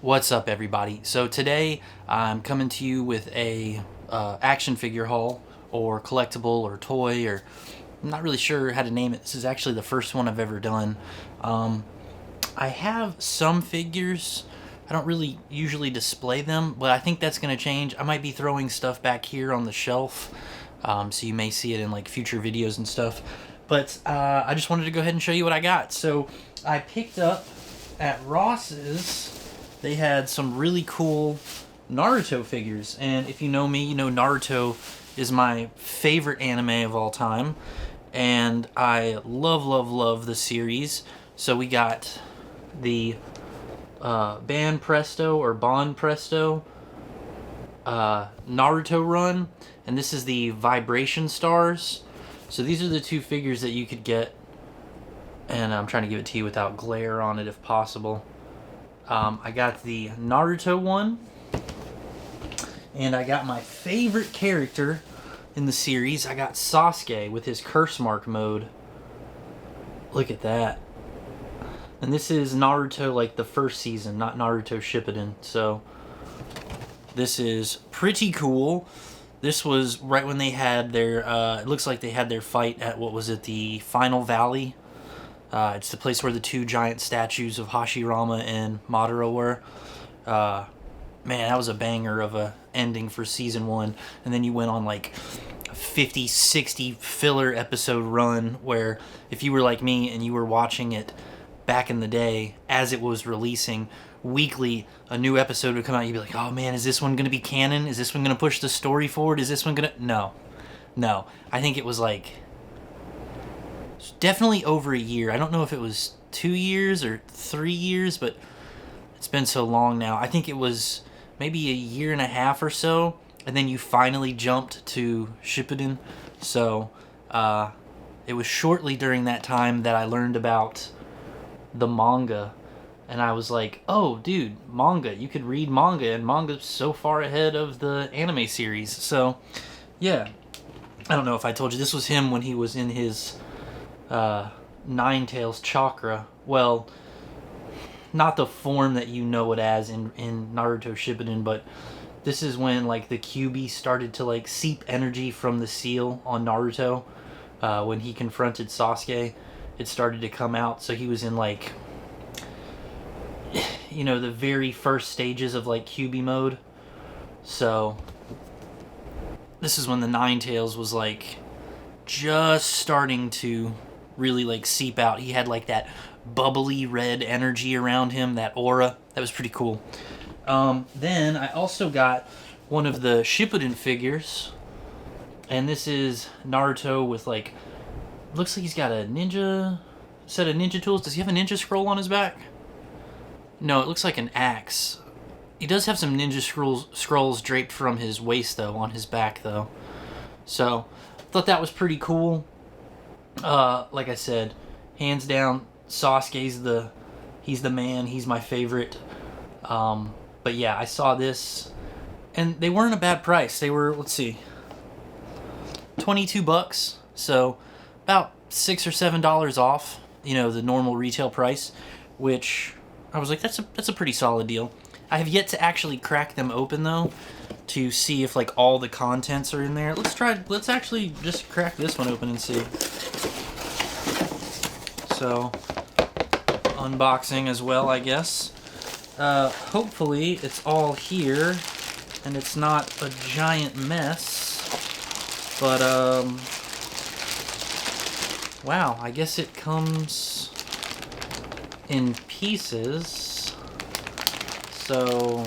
What's up, everybody? So today I'm coming to you with a action figure haul, or collectible, or toy, or I'm not really sure how to name it. This is actually the first one I've ever done. I have some figures. I don't really usually display them, but I think that's going to change. I might be throwing stuff back here on the shelf, so you may see it in like future videos and stuff. But I just wanted to go ahead and show you what I got. So I picked up at Ross's. They had some really cool Naruto figures, and if you know me, you know Naruto is my favorite anime of all time, and I love the series. So we got the Ban Presto or Bon Presto Naruto run, and this is the Vibration Stars. So these are the two figures that you could get, and I'm trying to give it to you without glare on it if possible. I got the Naruto one, and I got my favorite character in the series. I got Sasuke with his curse mark mode. Look at that. And this is Naruto, like the first season, not Naruto Shippuden. So this is pretty cool. This was right when they had their, it looks like they had their fight at, what was it, the Final Valley. It's the place where the two giant statues of Hashirama and Madara were. Man, that was a banger of a ending for season 1. And then you went on like a 50, 60 filler episode run where if you were like me and you were watching it back in the day as it was releasing, weekly a new episode would come out. You'd be like, oh man, is this one going to be canon? Is this one going to push the story forward? Is this one going to... No. I think it was like... definitely over a year. I don't know if it was 2 years or 3 years, but it's been so long now. I think it was maybe a year and a half or so, and then you finally jumped to Shippuden. So it was shortly during that time that I learned about the manga, and I was like, oh dude, manga, you could read manga, and manga's so far ahead of the anime series. So yeah, I don't know if I told you, this was him when he was in his Nine Tails chakra. Well, not the form that you know it as in Naruto Shippuden, but this is when like the QB started to like seep energy from the seal on Naruto. When he confronted Sasuke, it started to come out. So he was in like, you know, the very first stages of like QB mode. So this is when the Nine Tails was like just starting to really like seep out. He had like that bubbly red energy around him, that aura. That was pretty cool. Then I also got one of the Shippuden figures, and this is Naruto with like, looks like he's got a ninja set of ninja tools. Does he have a ninja scroll on his back? No, it looks like an axe. He does have some ninja scrolls draped from his waist though, on his back though. So I thought that was pretty cool. Like I said, hands down, Sasuke's he's the man. He's my favorite. But yeah, I saw this, and they weren't a bad price. They were, let's see, $22. So about $6 or $7 off, you know, the normal retail price, which I was like, that's a pretty solid deal. I have yet to actually crack them open though, to see if like all the contents are in there. Let's actually just crack this one open and see. So, unboxing as well, I guess. Hopefully it's all here and it's not a giant mess. But, wow, I guess it comes in pieces. So,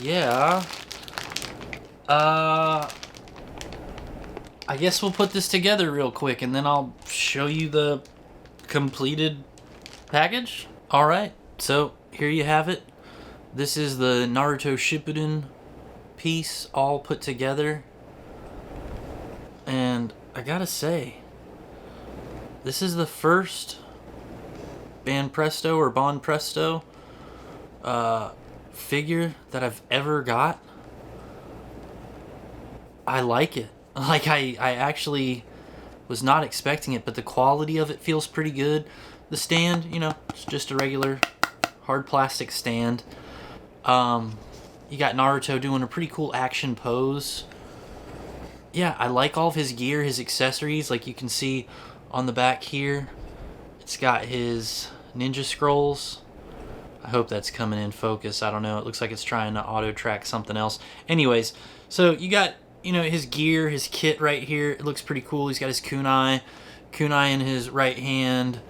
yeah. I guess we'll put this together real quick and then I'll show you the completed package. Alright, so here you have it. This is the Naruto Shippuden piece all put together. And I gotta say, this is the first Ban Presto or Bon Presto figure that I've ever got. I like it. Like, I actually was not expecting it, but the quality of it feels pretty good. The stand, you know, it's just a regular hard plastic stand. You got Naruto doing a pretty cool action pose. Yeah, I like all of his gear, his accessories. Like you can see on the back here, it's got his ninja scrolls. I hope that's coming in focus. I don't know. It looks like it's trying to auto track something else. Anyways, so you got, you know, his gear, his kit right here. It looks pretty cool. He's got his kunai in his right hand.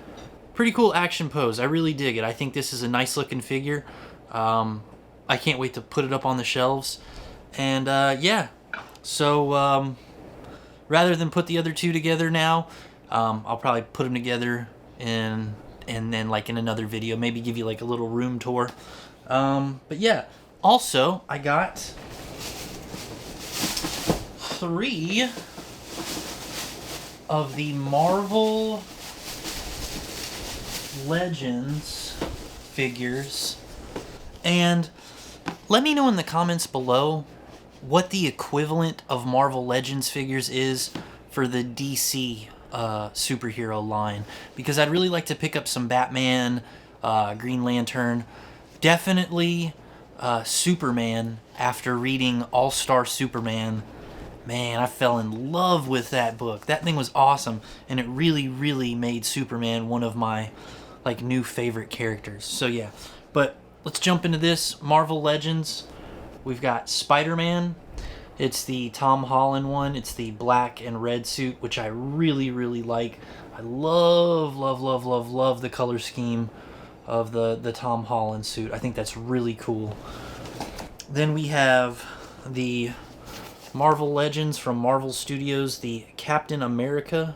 Pretty cool action pose. I really dig it. I think this is a nice looking figure. I can't wait to put it up on the shelves. And yeah, so rather than put the other two together now, I'll probably put them together and then like in another video, maybe give you like a little room tour. But yeah, also I got 3 of the Marvel Legends figures, and let me know in the comments below what the equivalent of Marvel Legends figures is for the DC superhero line, because I'd really like to pick up some Batman, Green Lantern, definitely Superman. After reading All-Star Superman, man, I fell in love with that book. That thing was awesome, and it really, really made Superman one of my like new favorite characters. So yeah, but let's jump into this Marvel Legends. We've got Spider-Man. It's the Tom Holland one. It's the black and red suit, which I really, really like. I love, love, love, love, love the color scheme of the Tom Holland suit. I think that's really cool. Then we have the Marvel Legends from Marvel Studios, the Captain America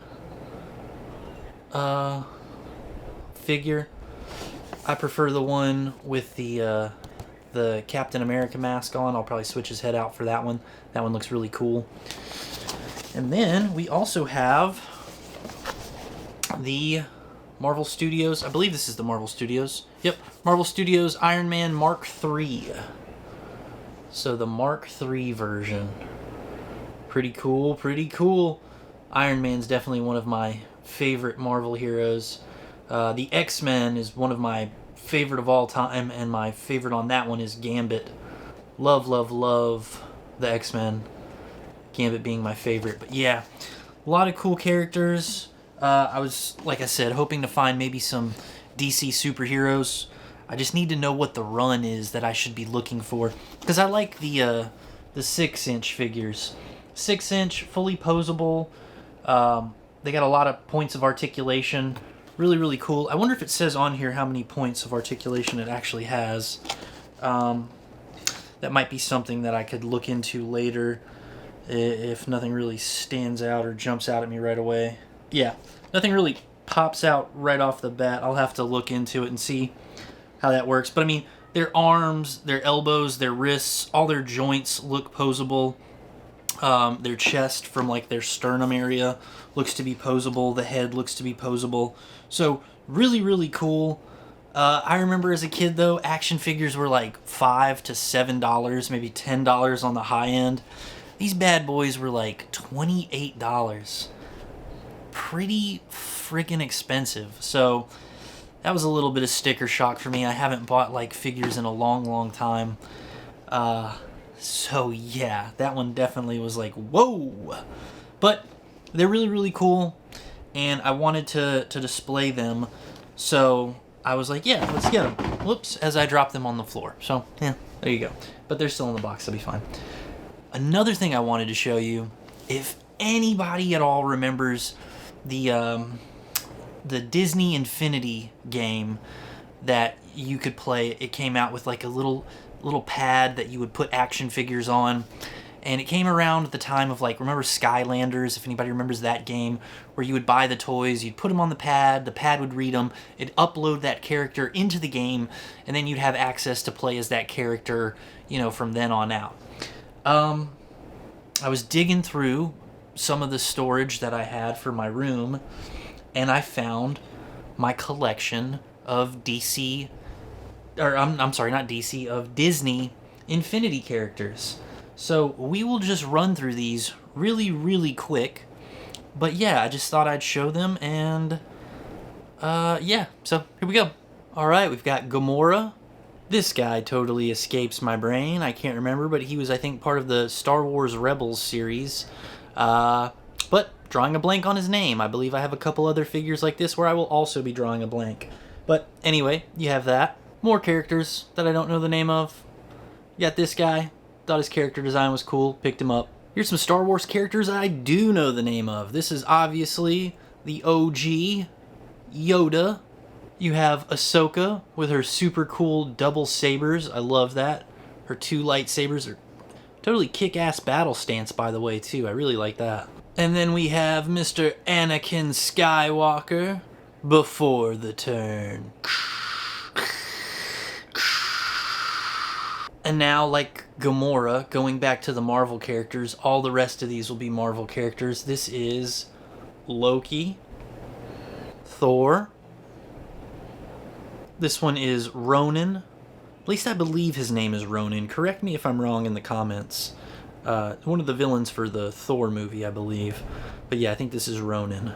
figure. I prefer the one with the Captain America mask on. I'll probably switch his head out for that one. That one looks really cool. And then we also have the Marvel Studios. I believe this is the Marvel Studios. Yep, Marvel Studios Iron Man Mark III. So the Mark III version. Pretty cool, pretty cool. Iron Man's definitely one of my favorite Marvel heroes. The X-Men is one of my favorite of all time, and my favorite on that one is Gambit. Love, love, love the X-Men. Gambit being my favorite. But yeah, a lot of cool characters. I was, like I said, hoping to find maybe some DC superheroes. I just need to know what the run is that I should be looking for, because I like the 6-inch figures. 6-inch, fully posable. They got a lot of points of articulation. Really, really cool. I wonder if it says on here how many points of articulation it actually has. That might be something that I could look into later if nothing really stands out or jumps out at me right away. Yeah, nothing really pops out right off the bat. I'll have to look into it and see how that works. But I mean, their arms, their elbows, their wrists, all their joints look posable. Their chest from like their sternum area looks to be posable. The head looks to be posable. So really, really cool. I remember as a kid though, action figures were like $5 to $7, maybe $10 on the high end. These bad boys were like $28. Pretty freaking expensive. So that was a little bit of sticker shock for me. I haven't bought like figures in a long, long time. So yeah, that one definitely was like, whoa. But they're really, really cool, and I wanted to display them, so I was like, yeah, let's get them. Whoops, as I dropped them on the floor. So yeah, there you go. But they're still in the box, they'll be fine. Another thing I wanted to show you, if anybody at all remembers the Disney Infinity game that you could play. It came out with like a little pad that you would put action figures on, and it came around at the time of like, remember Skylanders, if anybody remembers that game, where you would buy the toys, you'd put them on the pad would read them, it'd upload that character into the game, and then you'd have access to play as that character, you know, from then on out. I was digging through some of the storage that I had for my room, and I found my collection of DC, or I'm sorry, not DC, of Disney Infinity characters. So we will just run through these really, really quick. But yeah, I just thought I'd show them, and yeah, so here we go. Alright, we've got Gamora. This guy totally escapes my brain. I can't remember, but he was, I think, part of the Star Wars Rebels series. But drawing a blank on his name. I believe I have a couple other figures like this where I will also be drawing a blank. But anyway, you have that. More characters that I don't know the name of. You got this guy. Thought his character design was cool. Picked him up. Here's some Star Wars characters I do know the name of. This is obviously the OG Yoda. You have Ahsoka with her super cool double sabers. I love that. Her two lightsabers are totally kick-ass battle stance, by the way, too. I really like that. And then we have Mr. Anakin Skywalker before the turn. And now, like Gamora, going back to the Marvel characters, all the rest of these will be Marvel characters. This is Loki, Thor. This one is Ronan. At least I believe his name is Ronan. Correct me if I'm wrong in the comments. One of the villains for the Thor movie, I believe. But yeah, I think this is Ronan.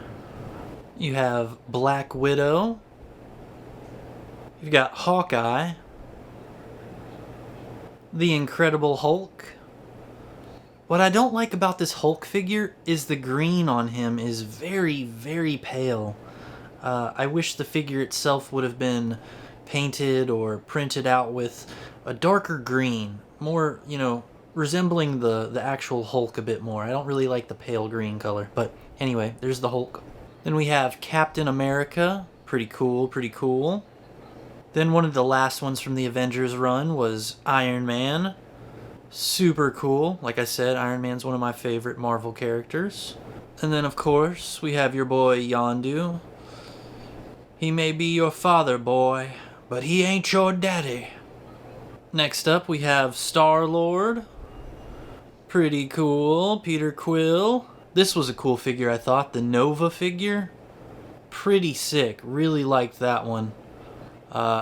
You have Black Widow. You've got Hawkeye. The Incredible Hulk. What I don't like about this Hulk figure is the green on him is very, very pale. I wish the figure itself would have been painted or printed out with a darker green. More, resembling the actual Hulk a bit more. I don't really like the pale green color. But anyway, there's the Hulk. Then we have Captain America. Pretty cool, pretty cool. Then one of the last ones from the Avengers run was Iron Man. Super cool. Like I said, Iron Man's one of my favorite Marvel characters. And then, of course, we have your boy Yondu. He may be your father, boy, but he ain't your daddy. Next up, we have Star-Lord. Pretty cool. Peter Quill. This was a cool figure, I thought. The Nova figure. Pretty sick. Really liked that one.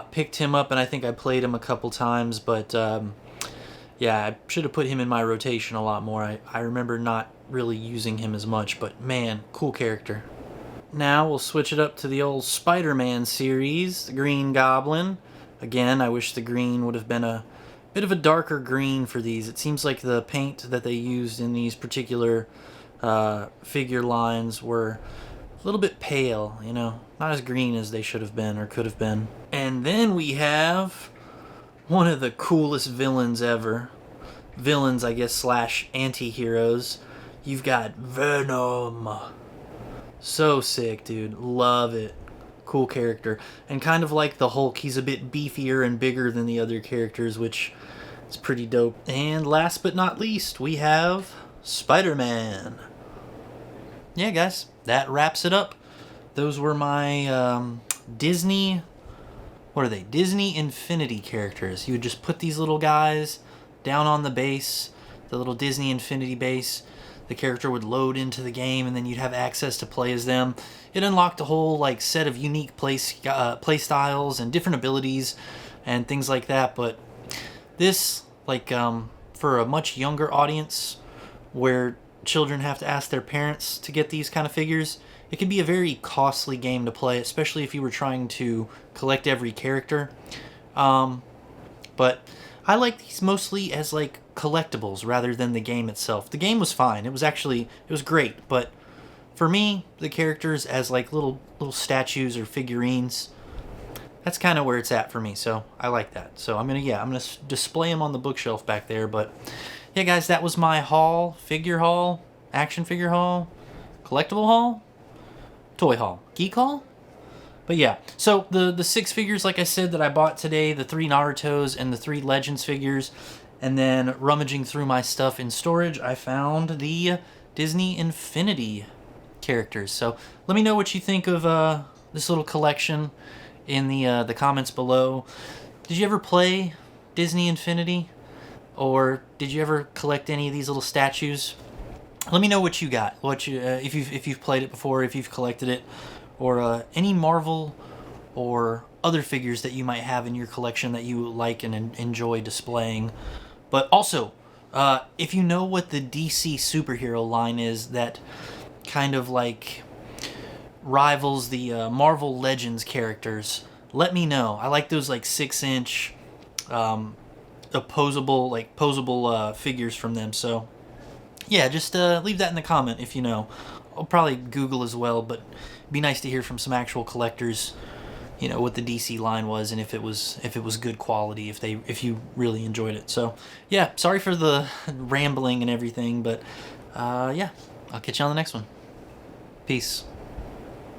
Picked him up, and I think I played him a couple times, but yeah, I should have put him in my rotation a lot more. I remember not really using him as much, but man, cool character. Now we'll switch it up to the old Spider-Man series, the Green Goblin. Again, I wish the green would have been a bit of a darker green for these. It seems like the paint that they used in these particular figure lines were a little bit pale, not as green as they should have been or could have been. And then we have one of the coolest villains ever. Villains, I guess, / anti-heroes. You've got Venom. So sick, dude. Love it. Cool character. And kind of like the Hulk, he's a bit beefier and bigger than the other characters, which is pretty dope. And last but not least, we have Spider-Man. Yeah, guys, that wraps it up. Those were my Disney... What are they? Disney Infinity characters. You would just put these little guys down on the base, the little Disney Infinity base. The character would load into the game, and then you'd have access to play as them. It unlocked a whole set of unique play styles and different abilities and things like that. But this, for a much younger audience, where children have to ask their parents to get these kind of figures, it can be a very costly game to play, especially if you were trying to collect every character. But I like these mostly as collectibles rather than the game itself. The game was fine. It was great. But for me, the characters as little statues or figurines, that's kind of where it's at for me. So I like that. So I'm gonna display them on the bookshelf back there. But yeah, guys, that was my haul, figure haul, action figure haul, collectible haul, toy haul, geek haul. But yeah, so the 6 figures, like I said, that I bought today, the 3 Narutos and the 3 Legends figures, and then rummaging through my stuff in storage, I found the Disney Infinity characters. So let me know what you think of this little collection in the comments below. Did you ever play Disney Infinity? Or did you ever collect any of these little statues? Let me know what you got. If you've played it before, if you've collected it, or any Marvel or other figures that you might have in your collection that you like and enjoy displaying. But also, if you know what the DC superhero line is that kind of rivals the Marvel Legends characters, let me know. I like those 6-inch posable figures from them. So yeah, just leave that in the comment if you know. I'll probably Google as well, but it'd be nice to hear from some actual collectors, you know, what the DC line was and if it was good quality, if you really enjoyed it. So yeah, sorry for the rambling and everything, but yeah, I'll catch you on the next one. Peace.